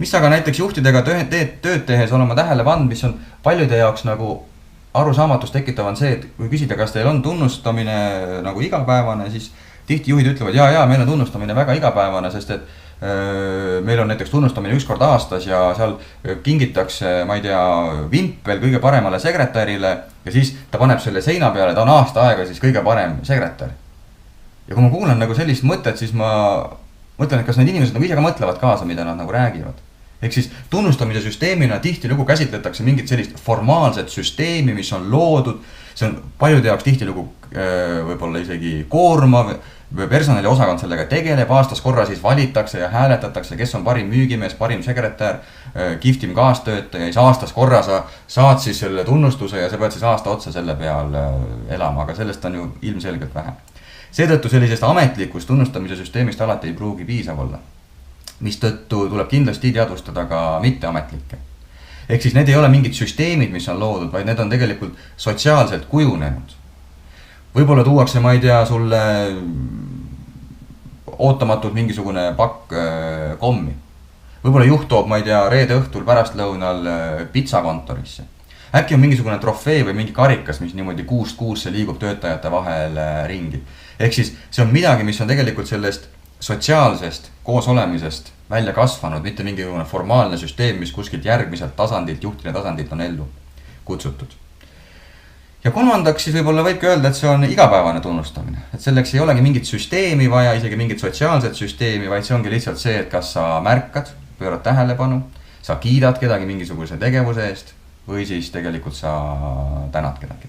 mis aga näiteks juhtidega tööd tehes olema tähele pannud, mis on paljude jaoks nagu arusaamatust tekitav on see, et kui küsida, kas teil on tunnustamine nagu igapäevane, siis tihti juhid ütlevad, jaa, meil on tunnustamine väga igapäevane, sest et meil on näiteks tunnustamine üks kord aastas ja seal kingitakse, ma ei tea, vimpel kõige paremale sekretärile ja siis ta paneb selle seina peale, ta on aasta aega siis kõige parem sekretär. Ja kui ma kuulan nagu sellist mõtet, siis ma mõtlen, et kas need inimesed nagu ise ka mõtlevad kaasa, mida nad nagu räägivad. Ehk siis tunnustamise süsteemina tihtilugu käsitletakse mingit sellist formaalset süsteemi, mis on loodud. See on paljude jaoks tihtilugu võib-olla isegi koormav, personali osakond sellega tegeleb, aastas korra siis valitakse ja hääletatakse, kes on parim müügimees, parim sekretär, kihvtim kaastöötaja, siis aastas korra sa saad siis selle tunnustuse ja sa pead siis aasta otsa selle peal elama, aga sellest on ju ilmselgelt vähe. Seetõttu sellisest ametlikust tunnustamise süsteemist alati ei pruugi piisav olla. Mistõttu tuleb kindlasti teadvustada ka mitteametlikke. Ehk siis need ei ole mingid süsteemid, mis on loodud, vaid need on tegelikult sotsiaalselt kujunenud. Võib-olla tuuakse, ma ei tea, sulle ootamatult mingisugune pakk kommi. Võib-olla juht toob, ma ei tea, reede õhtul pärastlõunal pitsa kontorisse. Äkki on mingisugune trofee või mingi karikas, mis niimoodi kuust kuusse liigub töötajate vahel ringi. Ehk siis see on midagi, mis on tegelikult sellest sotsiaalsest koosolemisest välja kasvanud, mitte mingisugune formaalne süsteem, mis kuskilt järgmiselt tasandilt, juhtide tasandilt on ellu kutsutud. Ja kolmandaks siis võib-olla võibki öelda, et see on igapäevane tunnustamine. Et selleks ei olegi mingit süsteemi vaja, isegi mingit sotsiaalset süsteemi, vaid see ongi lihtsalt see, et kas sa märkad, pöörad tähelepanu, sa kiidad kedagi mingisuguse tegevuse eest või siis tegelikult sa tänad kedagi.